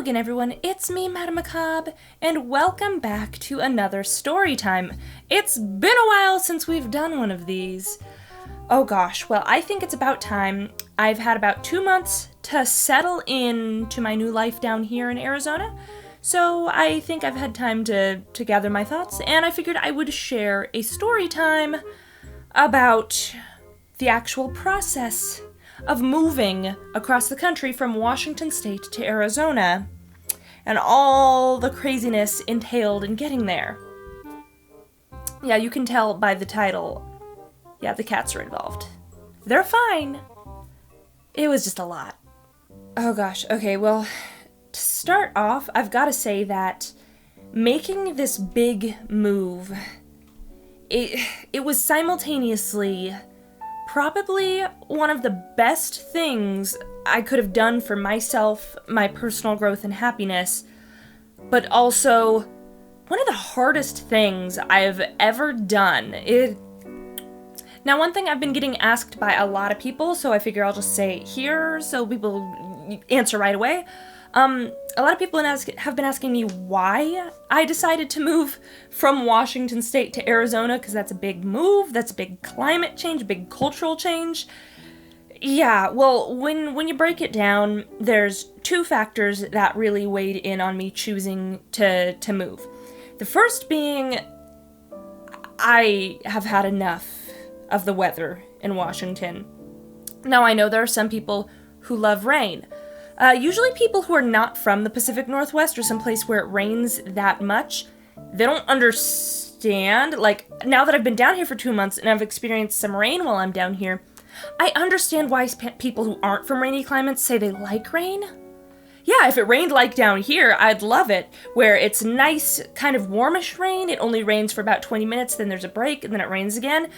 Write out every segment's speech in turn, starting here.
again, everyone. It's me, MadameMacabre, and welcome back to another Storytime. It's been a while since we've done one of these. Oh gosh, well, I think it's about time. I've had about 2 months to settle in to my new life down here in Arizona, so I think I've had time to gather my thoughts, and I figured I would share a story time about the actual process of moving across the country from Washington State to Arizona, and all the craziness entailed in getting there. Yeah, you can tell by the title. Yeah, the cats are involved. They're fine. It was just a lot. Oh gosh, okay, well, to start off, I've got to say that making this big move, it was simultaneously probably one of the best things I could have done for myself, my personal growth and happiness, but also one of the hardest things I've ever done. Now, one thing I've been getting asked by a lot of people, so I figure I'll just say it here so people answer right away. A lot of people have been asking me why I decided to move from Washington State to Arizona, because that's a big move, that's a big climate change, big cultural change. Yeah, well, when you break it down, there's two factors that really weighed in on me choosing to move. The first being, I have had enough of the weather in Washington. Now, I know there are some people who love rain. Usually people who are not from the Pacific Northwest or someplace where it rains that much, they don't understand. Like, now that I've been down here for 2 months and I've experienced some rain while I'm down here, I understand why people who aren't from rainy climates say they like rain. Yeah, if it rained like down here, I'd love it, where it's nice, kind of warmish rain. It only rains for about 20 minutes, then there's a break, and then it rains again.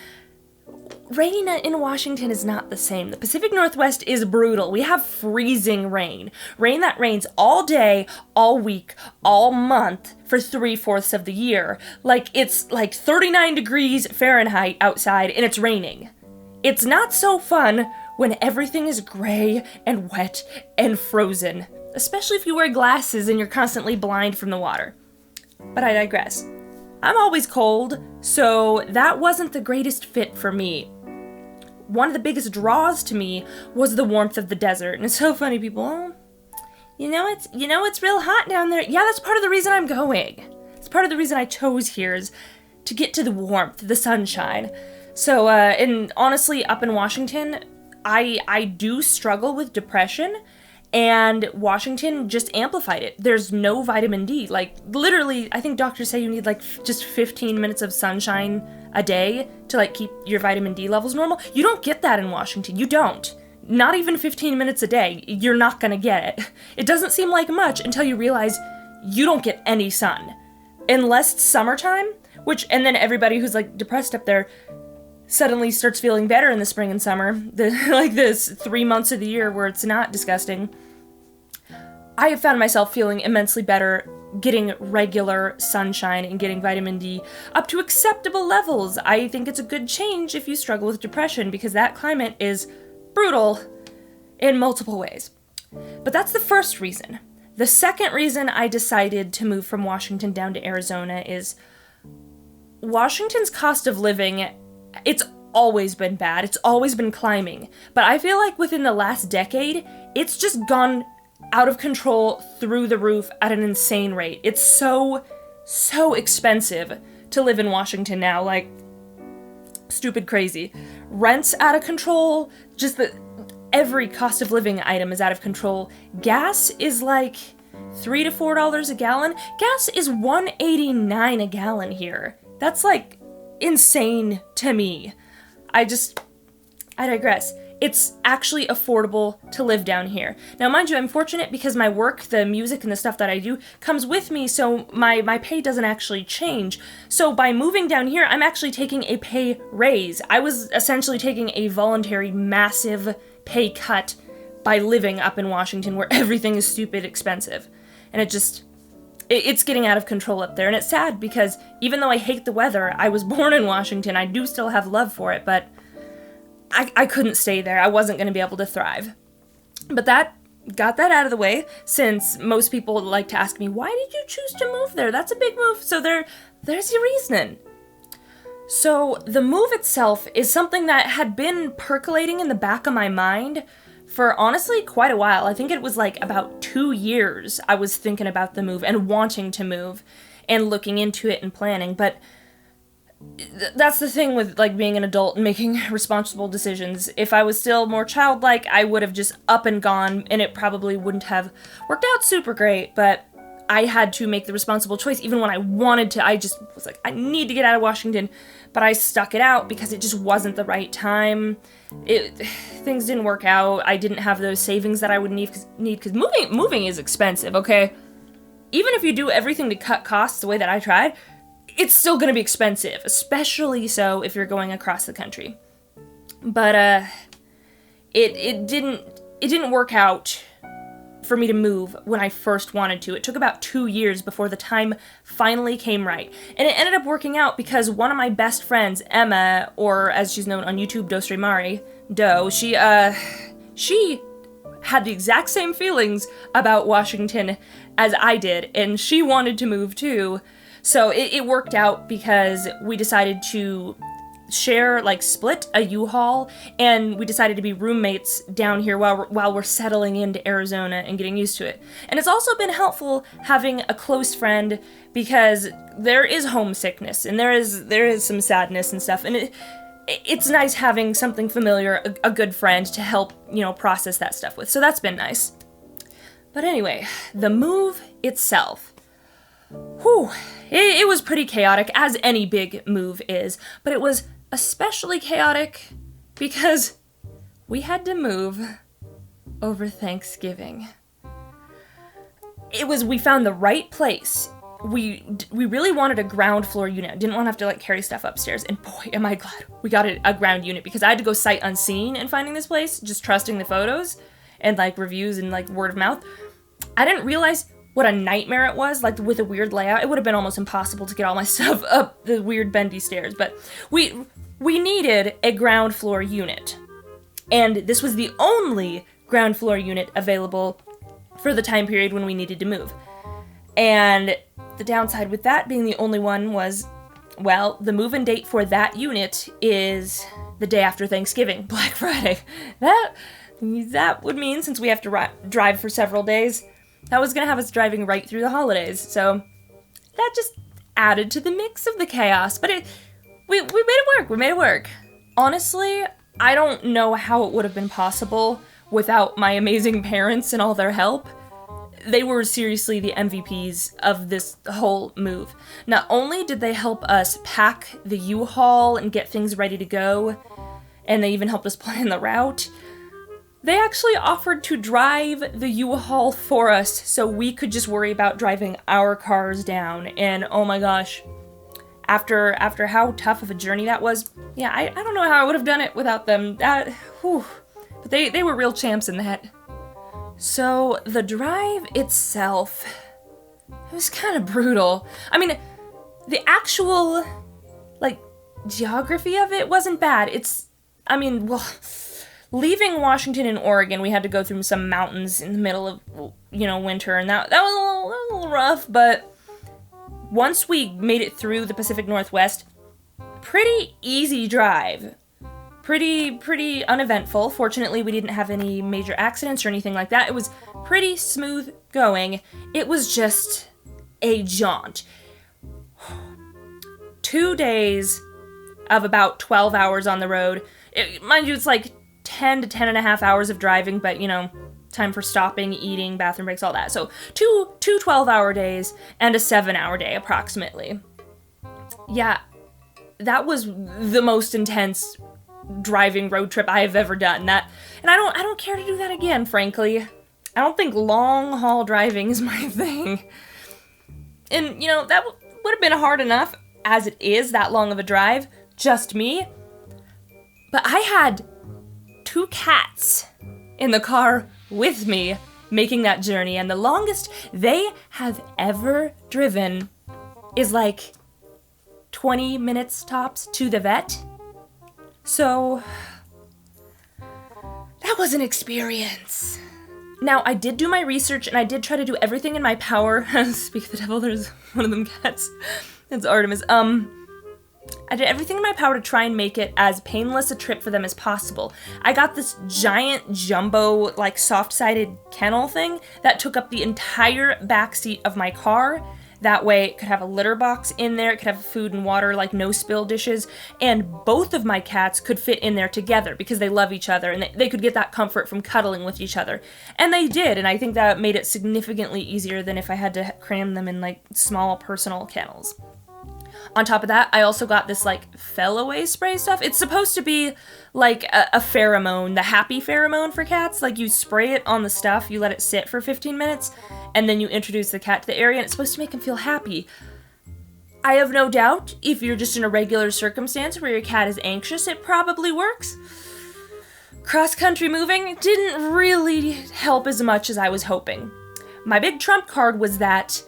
Rain in Washington is not the same. The Pacific Northwest is brutal. We have freezing rain. Rain that rains all day, all week, all month for 3/4 of the year. Like, it's like 39 degrees Fahrenheit outside and it's raining. It's not so fun when everything is gray and wet and frozen, especially if you wear glasses and you're constantly blind from the water. But I digress. I'm always cold, so that wasn't the greatest fit for me. One of the biggest draws to me was the warmth of the desert. And it's so funny, people, it's real hot down there. Yeah, that's part of the reason I'm going. It's part of the reason I chose here is to get to the warmth, the sunshine. So, and honestly, up in Washington, I do struggle with depression, and Washington just amplified it. There's no vitamin D. Like, literally, I think doctors say you need, like, just 15 minutes of sunshine a day to, like, keep your vitamin D levels normal. You don't get that in Washington. You don't. Not even 15 minutes a day. You're not gonna get it. It doesn't seem like much until you realize you don't get any sun. Unless it's summertime, and then everybody who's, like, depressed up there suddenly starts feeling better in the spring and summer, like this 3 months of the year where it's not disgusting. I have found myself feeling immensely better getting regular sunshine and getting vitamin D up to acceptable levels. I think it's a good change if you struggle with depression, because that climate is brutal in multiple ways. But that's the first reason. The second reason I decided to move from Washington down to Arizona is Washington's cost of living. It's always been bad. It's always been climbing. But I feel like within the last decade, it's just gone out of control through the roof at an insane rate. It's so expensive to live in Washington now. Like, stupid crazy. Rent's out of control. Just every cost of living item is out of control. Gas is like $3 to $4 a gallon. Gas is $1.89 a gallon here. That's like insane to me. I digress. It's actually affordable to live down here. Now, mind you, I'm fortunate because my work, the music and the stuff that I do, comes with me, so my pay doesn't actually change. So by moving down here, I'm actually taking a pay raise. I was essentially taking a voluntary, massive pay cut by living up in Washington, where everything is stupid expensive. And it's getting out of control up there, and it's sad because even though I hate the weather, I was born in Washington, I do still have love for it, but I couldn't stay there. I wasn't going to be able to thrive. But that got that out of the way, since most people like to ask me, why did you choose to move there? That's a big move. So there's your reason. So the move itself is something that had been percolating in the back of my mind for honestly quite a while. I think it was like about 2 years I was thinking about the move and wanting to move and looking into it and planning. But that's the thing with like being an adult and making responsible decisions. If I was still more childlike, I would have just up and gone, and it probably wouldn't have worked out super great. But I had to make the responsible choice even when I wanted to. I just was like, I need to get out of Washington, but I stuck it out because it just wasn't the right time. Things didn't work out. I didn't have those savings that I would need because moving is expensive, okay? Even if you do everything to cut costs the way that I tried, it's still going to be expensive, especially so if you're going across the country. But it didn't work out for me to move when I first wanted to. It took about 2 years before the time finally came right. And it ended up working out because one of my best friends, Emma, or as she's known on YouTube, Do, she had the exact same feelings about Washington as I did, and she wanted to move too. So it worked out because we decided to split a U-Haul, and we decided to be roommates down here while we're settling into Arizona and getting used to it. And it's also been helpful having a close friend because there is homesickness and there is some sadness and stuff, and it's nice having something familiar, a good friend to help, process that stuff with. So that's been nice. But anyway, the move itself. Whew. It was pretty chaotic, as any big move is, but it was especially chaotic because we had to move over Thanksgiving. We found the right place. We really wanted a ground floor unit. Didn't want to have to carry stuff upstairs, and boy, am I glad we got a ground unit because I had to go sight unseen in finding this place, just trusting the photos and reviews and word of mouth. I didn't realize what a nightmare it was, with a weird layout. It would have been almost impossible to get all my stuff up the weird bendy stairs, but we needed a ground floor unit. And this was the only ground floor unit available for the time period when we needed to move. And the downside with that being the only one was, well, the move-in date for that unit is the day after Thanksgiving, Black Friday. That would mean, since we have to drive for several days, that was going to have us driving right through the holidays, so that just added to the mix of the chaos, but we made it work. Honestly, I don't know how it would have been possible without my amazing parents and all their help. They were seriously the MVPs of this whole move. Not only did they help us pack the U-Haul and get things ready to go, and they even helped us plan the route, they actually offered to drive the U-Haul for us so we could just worry about driving our cars down. And oh my gosh, after how tough of a journey that was, yeah, I don't know how I would have done it without them. But they were real champs in that. So the drive itself, it was kind of brutal. I mean, the actual, geography of it wasn't bad. Leaving Washington and Oregon, we had to go through some mountains in the middle of, winter, and that was a little rough, but once we made it through the Pacific Northwest, pretty easy drive. Pretty uneventful. Fortunately, we didn't have any major accidents or anything like that. It was pretty smooth going. It was just a jaunt. 2 days of about 12 hours on the road. Mind you, it's 10 to 10 and a half hours of driving, but, time for stopping, eating, bathroom breaks, all that. So two 12-hour days and a 7-hour day, approximately. Yeah, that was the most intense driving road trip I have ever done. And I don't care to do that again, frankly. I don't think long-haul driving is my thing. And, that would have been hard enough as it is, that long of a drive, just me. But I had 2 cats in the car with me making that journey, and the longest they have ever driven is 20 minutes tops to the vet. So that was an experience. Now, I did do my research, and I did try to do everything in my power. Speak of the devil, there's one of them cats. It's Artemis. I did everything in my power to try and make it as painless a trip for them as possible. I got this giant jumbo, like, soft-sided kennel thing that took up the entire backseat of my car. That way, it could have a litter box in there, it could have food and water, like no-spill dishes, and both of my cats could fit in there together because they love each other, and they could get that comfort from cuddling with each other. And they did, and I think that made it significantly easier than if I had to cram them in, like, small personal kennels. On top of that, I also got this, like, fell-away spray stuff. It's supposed to be, like, a pheromone, the happy pheromone for cats. Like, you spray it on the stuff, you let it sit for 15 minutes, and then you introduce the cat to the area, and it's supposed to make him feel happy. I have no doubt, if you're just in a regular circumstance where your cat is anxious, it probably works. Cross-country moving didn't really help as much as I was hoping. My big trump card was that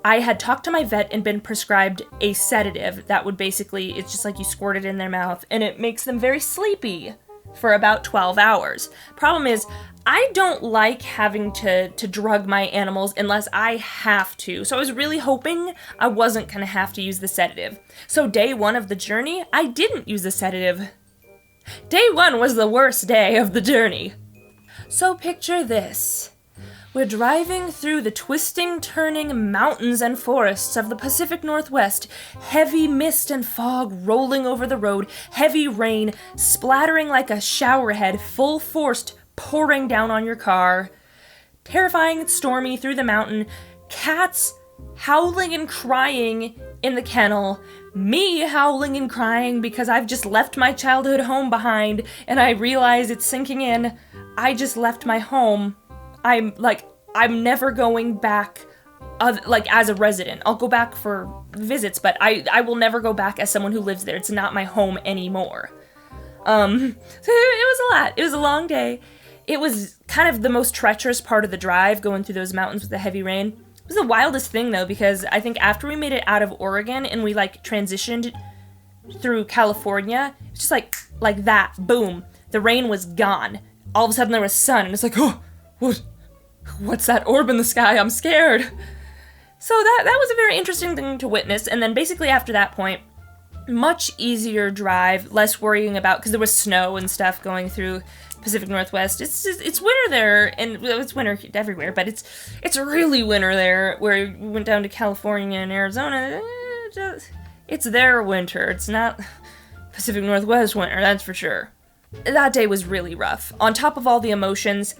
I had talked to my vet and been prescribed a sedative that would basically, it's just like you squirt it in their mouth, and it makes them very sleepy for about 12 hours. Problem is, I don't like having to drug my animals unless I have to, so I was really hoping I wasn't going to have to use the sedative. So day one of the journey, I didn't use the sedative. Day one was the worst day of the journey. So picture this. We're driving through the twisting, turning mountains and forests of the Pacific Northwest, heavy mist and fog rolling over the road, heavy rain splattering like a showerhead, full force pouring down on your car. Terrifying and stormy through the mountain, cats howling and crying in the kennel, me howling and crying because I've just left my childhood home behind and I realize it's sinking in. I just left my home. I'm never going back, as a resident. I'll go back for visits, but I will never go back as someone who lives there. It's not my home anymore. So it was a lot. It was a long day. It was kind of the most treacherous part of the drive, going through those mountains with the heavy rain. It was the wildest thing, though, because I think after we made it out of Oregon and we, transitioned through California, it was just like that, boom. The rain was gone. All of a sudden there was sun, and it's like, oh, what's that orb in the sky? I'm scared. So that was a very interesting thing to witness. And then basically after that point, much easier drive, less worrying about, because there was snow and stuff going through Pacific Northwest. It's winter there, and it's winter everywhere, but it's really winter there, where we went down to California and Arizona. It's their winter. It's not Pacific Northwest winter, that's for sure. That day was really rough. On top of all the emotions,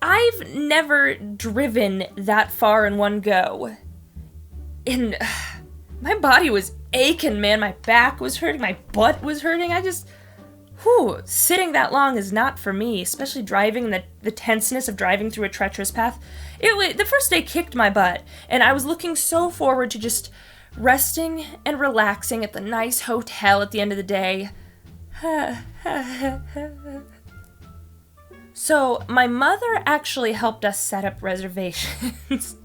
I've never driven that far in one go. And my body was aching, man. My back was hurting, my butt was hurting. Sitting that long is not for me, especially driving, the tenseness of driving through a treacherous path. The first day kicked my butt, and I was looking so forward to just resting and relaxing at the nice hotel at the end of the day. So, my mother actually helped us set up reservations.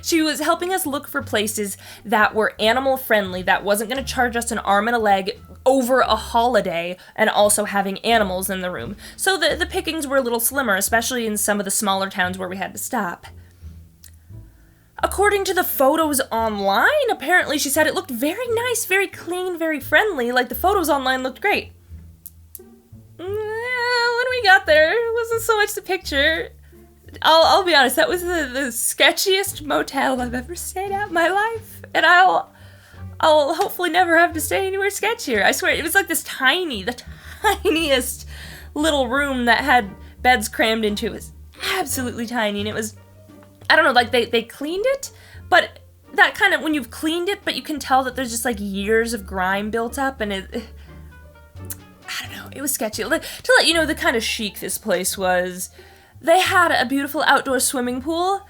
She was helping us look for places that were animal-friendly, that wasn't going to charge us an arm and a leg over a holiday, and also having animals in the room. So the pickings were a little slimmer, especially in some of the smaller towns where we had to stop. According to the photos online, apparently she said it looked very nice, very clean, very friendly, like the photos online looked great. When we got there, it wasn't so much the picture. I'll be honest, that was the sketchiest motel I've ever stayed at in my life, and I'll hopefully never have to stay anywhere sketchier. I swear, it was like the tiniest little room that had beds crammed into. It was absolutely tiny, and it was, I don't know, like they cleaned it, but that kind of, when you've cleaned it, but you can tell that there's just like years of grime built up, and I don't know, it was sketchy. To let you know the kind of chic this place was, they had a beautiful outdoor swimming pool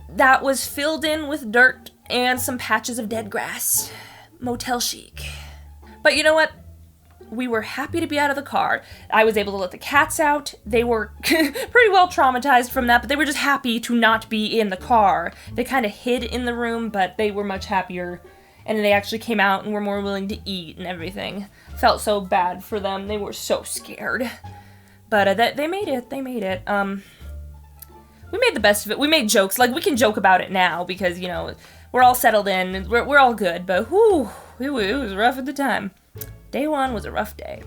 that was filled in with dirt and some patches of dead grass. Motel chic. But you know what? We were happy to be out of the car. I was able to let the cats out. They were pretty well traumatized from that, but they were just happy to not be in the car. They kind of hid in the room, but they were much happier. And they actually came out and were more willing to eat and everything. Felt so bad for them. They were so scared. But they made it. we made the best of it. We made jokes. Like, we can joke about it now because, you know, we're all settled in. We're all good. But, whew, it was rough at the time. Day 1 was a rough day.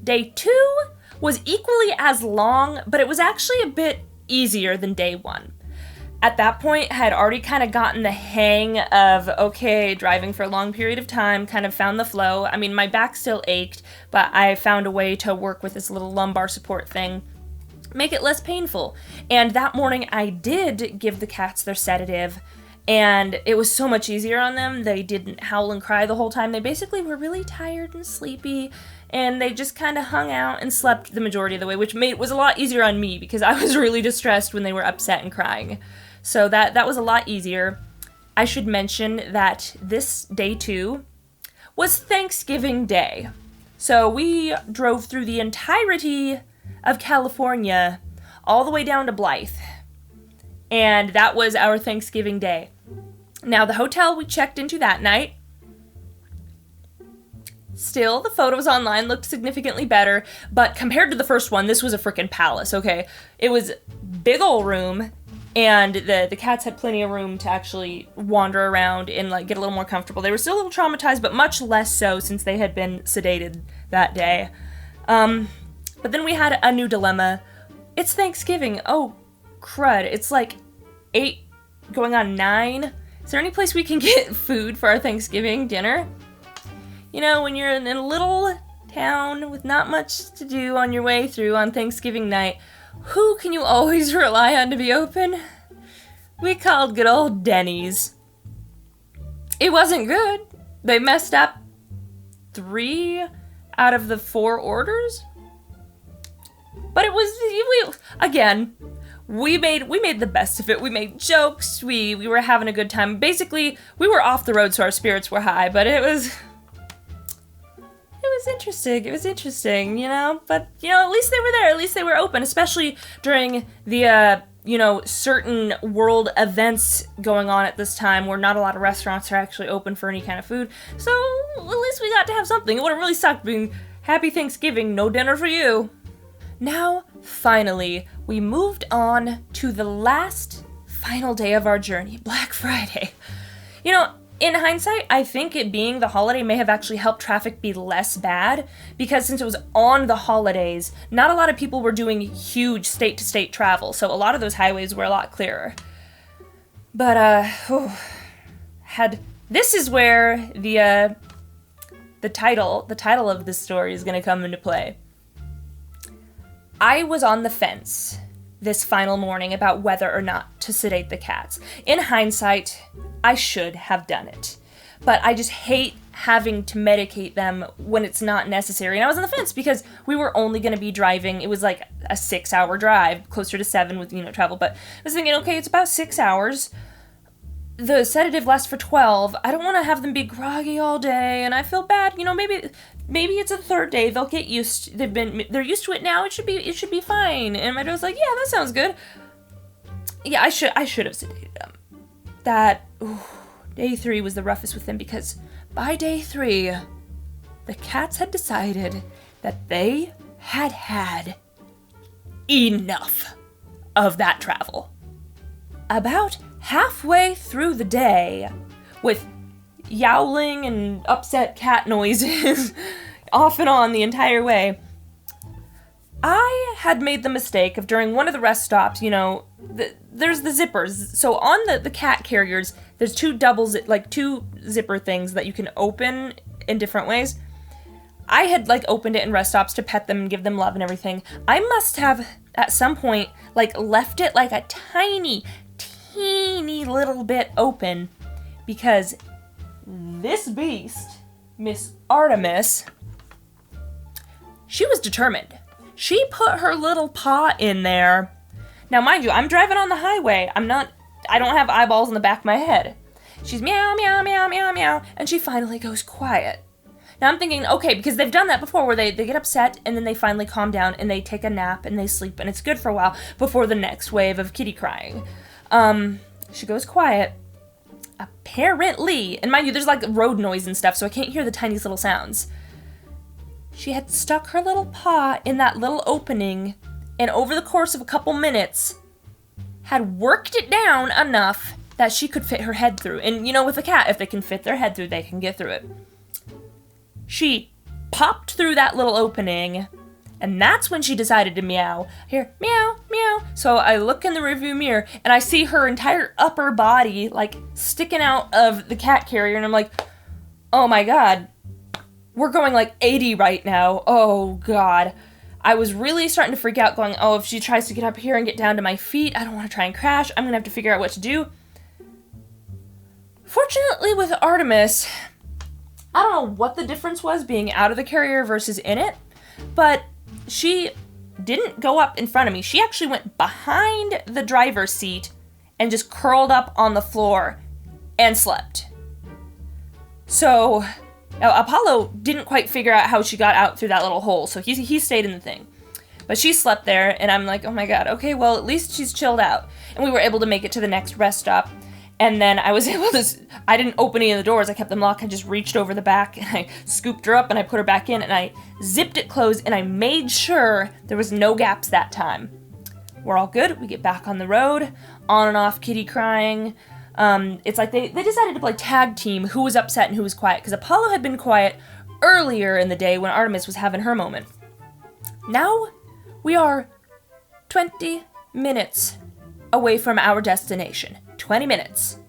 Day 2 was equally as long, but it was actually a bit easier than day 1. At that point, I had already kind of gotten the hang of, okay, driving for a long period of time, kind of found the flow. I mean, my back still ached, but I found a way to work with this little lumbar support thing, make it less painful. And that morning, I did give the cats their sedative, and it was so much easier on them. They didn't howl and cry the whole time. They basically were really tired and sleepy, and they just kind of hung out and slept the majority of the way, which was a lot easier on me because I was really distressed when they were upset and crying. So that was a lot easier. I should mention that this day 2 was Thanksgiving Day. So we drove through the entirety of California all the way down to Blythe. And that was our Thanksgiving Day. Now, the hotel we checked into that night, still, the photos online looked significantly better, but compared to the first one, this was a freaking palace, okay? It was big ol' room, and the cats had plenty of room to actually wander around and, like, get a little more comfortable. They were still a little traumatized, but much less so since they had been sedated that day. But then we had a new dilemma. It's Thanksgiving. Oh, crud. It's like 8 going on 9. Is there any place we can get food for our Thanksgiving dinner? You know, when you're in a little town with not much to do on your way through on Thanksgiving night, who can you always rely on to be open? We called good old Denny's. It wasn't good. They messed up 3 out of the 4 orders. But it was, we made the best of it. We made jokes. We were having a good time. Basically, we were off the road, so our spirits were high, but it was interesting. It was interesting, you know? But, you know, at least they were there. At least they were open, especially during the, certain world events going on at this time where not a lot of restaurants are actually open for any kind of food. So, at least we got to have something. It would have really sucked being Happy Thanksgiving, no dinner for you. Now, finally, we moved on to the final day of our journey, Black Friday. You know, in hindsight, I think it being the holiday may have actually helped traffic be less bad, because since it was on the holidays, not a lot of people were doing huge state-to-state travel, so a lot of those highways were a lot clearer. But, this is where the title of this story is going to come into play. I was on the fence this final morning about whether or not to sedate the cats. In hindsight, I should have done it. But I just hate having to medicate them when it's not necessary. And I was on the fence because we were only going to be driving. It was like a 6-hour drive, closer to 7 with, travel. But I was thinking, okay, it's about 6 hours. The sedative lasts for 12. I don't want to have them be groggy all day, and I feel bad. Maybe it's a third day. They'll get used. They're used to it now. It should be fine. And my dad was like, yeah, that sounds good. Yeah, I should have sedated them. Day 3 was the roughest with them because by day 3, the cats had decided that they had enough of that travel. About halfway through the day, with yowling and upset cat noises off and on the entire way, I had made the mistake of, during one of the rest stops, there's the zippers. So on the cat carriers, there's 2 2 zipper things that you can open in different ways. I had, opened it in rest stops to pet them and give them love and everything. I must have, at some point, left it a teeny little bit open, because this beast, Miss Artemis, she was determined. She put her little paw in there. Now, mind you, I'm driving on the highway. I don't have eyeballs in the back of my head. She's meow, meow, meow, meow, meow, and she finally goes quiet. Now I'm thinking, okay, because they've done that before where they get upset and then they finally calm down and they take a nap and they sleep and it's good for a while before the next wave of kitty crying. She goes quiet. Apparently, and mind you, there's road noise and stuff, so I can't hear the tiniest little sounds. She had stuck her little paw in that little opening, and over the course of a couple minutes, had worked it down enough that she could fit her head through. And, with a cat, if they can fit their head through, they can get through it. She popped through that little opening, and that's when she decided to meow. Here, meow, meow. So I look in the rearview mirror, and I see her entire upper body, sticking out of the cat carrier, and I'm like, oh my god, we're going 80 right now. Oh god. I was really starting to freak out, going, oh, if she tries to get up here and get down to my feet, I don't want to try and crash. I'm gonna have to figure out what to do. Fortunately, with Artemis, I don't know what the difference was being out of the carrier versus in it, but she didn't go up in front of me. She actually went behind the driver's seat and just curled up on the floor and slept. So now, Apollo didn't quite figure out how she got out through that little hole, so he stayed in the thing. But she slept there, and I'm like, oh my god, okay, well, at least she's chilled out. And we were able to make it to the next rest stop. And then I was able to, I didn't open any of the doors, I kept them locked, I just reached over the back, and I scooped her up, and I put her back in, and I zipped it closed, and I made sure there was no gaps that time. We're all good, we get back on the road, on and off, kitty crying. It's like they decided to play tag team who was upset and who was quiet, because Apollo had been quiet earlier in the day when Artemis was having her moment. Now, we are 20 minutes away from our destination. 20 minutes.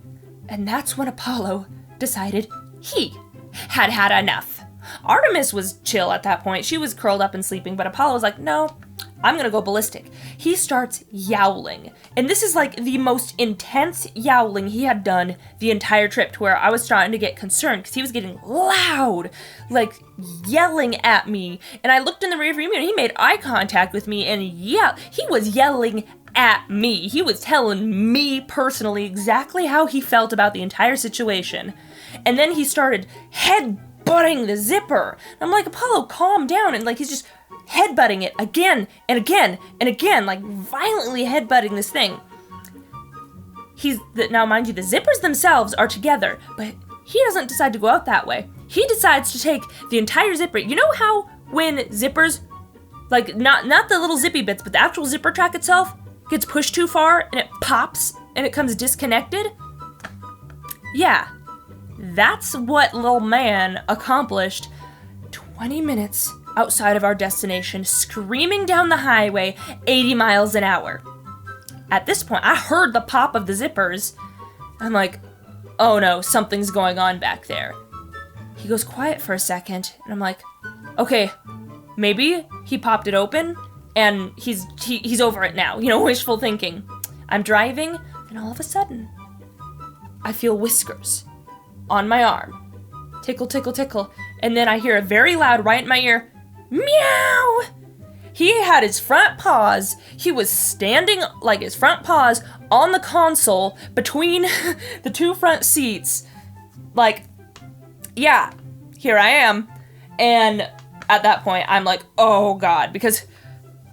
And that's when Apollo decided he had had enough. Artemis was chill at that point. She was curled up and sleeping, but Apollo was like, no, I'm gonna go ballistic. He starts yowling. And this is the most intense yowling he had done the entire trip, to where I was starting to get concerned because he was getting loud, yelling at me. And I looked in the rearview mirror and he made eye contact with me and he was yelling at me. He was telling me personally exactly how he felt about the entire situation. And then he started headbutting the zipper. I'm like, Apollo, calm down. And he's just headbutting it again and again and again, violently headbutting this thing. Now mind you, the zippers themselves are together, but he doesn't decide to go out that way. He decides to take the entire zipper. You know how when zippers, not the little zippy bits, but the actual zipper track itself gets pushed too far and it pops and it comes disconnected? Yeah, that's what little man accomplished 20 minutes outside of our destination, screaming down the highway 80 miles an hour. At this point, I heard the pop of the zippers. I'm like, oh no, something's going on back there. He goes quiet for a second, and I'm like, okay, maybe he popped it open, and he's over it now, wishful thinking. I'm driving, and all of a sudden, I feel whiskers on my arm. Tickle, tickle, tickle. And then I hear a very loud, right in my ear, meow! He had his front paws. He was standing, his front paws on the console between the two front seats. Yeah, here I am. And at that point, I'm like, oh god, because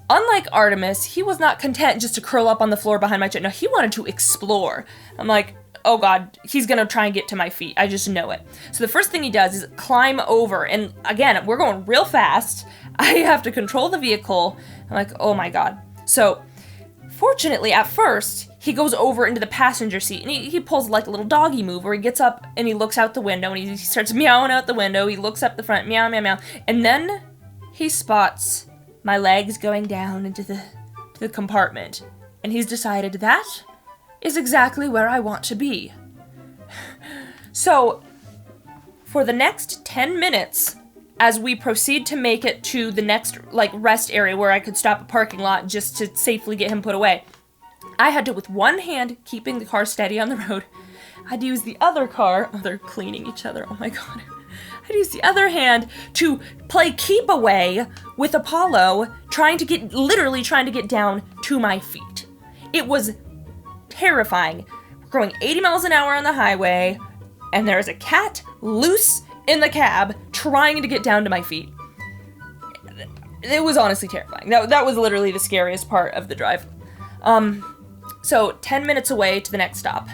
unlike Artemis, he was not content just to curl up on the floor behind my chair. No, he wanted to explore. I'm like, oh god, he's gonna try and get to my feet. I just know it. So the first thing he does is climb over, and again, we're going real fast. I have to control the vehicle. I'm like, oh my god. So, fortunately, at first, he goes over into the passenger seat, and he pulls a little doggy move, where he gets up, and he looks out the window, and he starts meowing out the window. He looks up the front, meow, meow, meow, and then he spots my legs going down into the compartment, and he's decided that is exactly where I want to be. So, for the next 10 minutes, as we proceed to make it to the next, rest area where I could stop a parking lot just to safely get him put away, I had to, with one hand, keeping the car steady on the road, I had to use the other car, oh, they're cleaning each other, oh my god, I had to use the other hand to play keep away with Apollo, literally trying to get down to my feet. It was terrifying. We're going 80 miles an hour on the highway, and there's a cat loose in the cab trying to get down to my feet. It was honestly terrifying. That was literally the scariest part of the drive. So 10 minutes away to the next stop.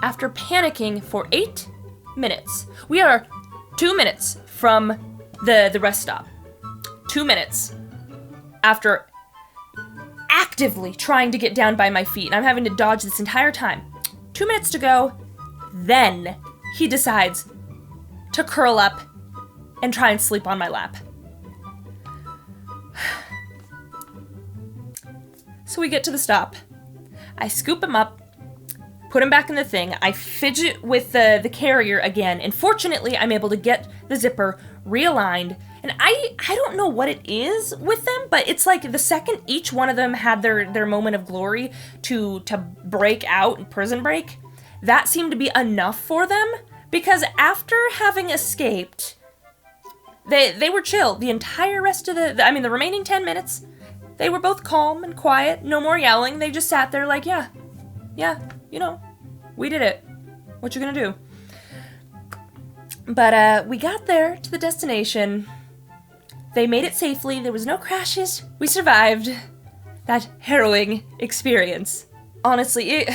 After panicking for 8 minutes, we are 2 minutes from the rest stop. 2 minutes after actively trying to get down by my feet, and I'm having to dodge this entire time. 2 minutes to go, then he decides to curl up and try and sleep on my lap. So we get to the stop. I scoop him up, put him back in the thing. I fidget with the carrier again, and fortunately I'm able to get the zipper realigned. And I don't know what it is with them, but it's like the second each one of them had their moment of glory to break out and prison break, that seemed to be enough for them, because after having escaped, they were chill the entire rest of the remaining 10 minutes. They were both calm and quiet, no more yelling. They just sat there like, yeah, we did it. What you gonna do? But we got there to the destination. They made it safely. There was no crashes. We survived that harrowing experience. Honestly,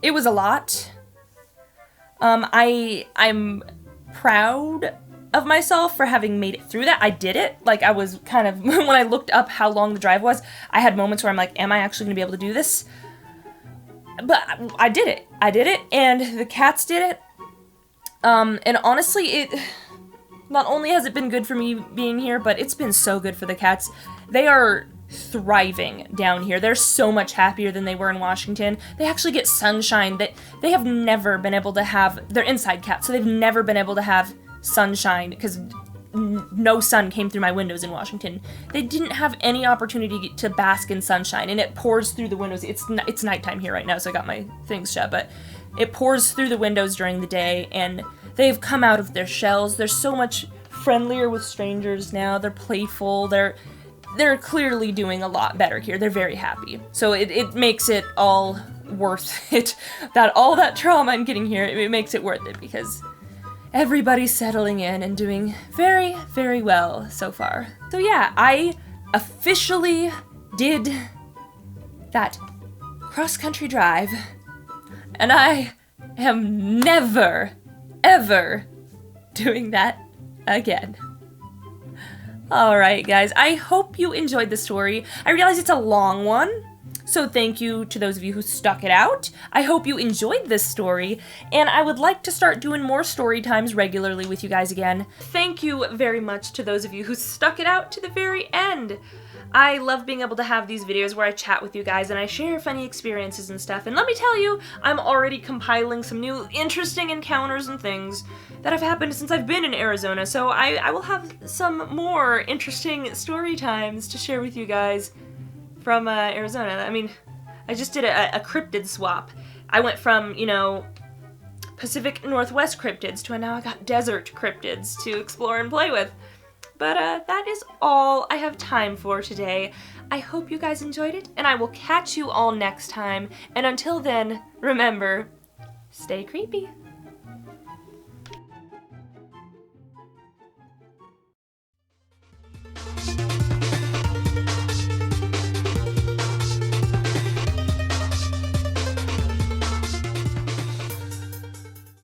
it was a lot. I'm proud of myself for having made it through that. I did it. Like, I was kind of, when I looked up how long the drive was, I had moments where I'm like, am I actually going to be able to do this? But I did it. And the cats did it. And honestly, not only has it been good for me being here, but it's been so good for the cats. They are thriving down here. They're so much happier than they were in Washington. They actually get sunshine that they have never been able to have. They're inside cats, so they've never been able to have sunshine because no sun came through my windows in Washington. They didn't have any opportunity to bask in sunshine, and it pours through the windows. It's nighttime here right now, so I got my things shut, but it pours through the windows during the day, and they've come out of their shells. They're so much friendlier with strangers now. They're playful. They're clearly doing a lot better here. They're very happy. So it makes it all worth it. All that trauma I'm getting here, it makes it worth it because everybody's settling in and doing very, very well so far. So yeah, I officially did that cross-country drive, and I am never, ever doing that again. Alright guys, I hope you enjoyed the story. I realize it's a long one, so thank you to those of you who stuck it out. I hope you enjoyed this story, and I would like to start doing more story times regularly with you guys again. Thank you very much to those of you who stuck it out to the very end. I love being able to have these videos where I chat with you guys and I share funny experiences and stuff, and let me tell you, I'm already compiling some new interesting encounters and things that have happened since I've been in Arizona, so I will have some more interesting story times to share with you guys from Arizona. I mean, I just did a cryptid swap. I went from, Pacific Northwest cryptids to now I got desert cryptids to explore and play with. But that is all I have time for today. I hope you guys enjoyed it, and I will catch you all next time. And until then, remember, stay creepy.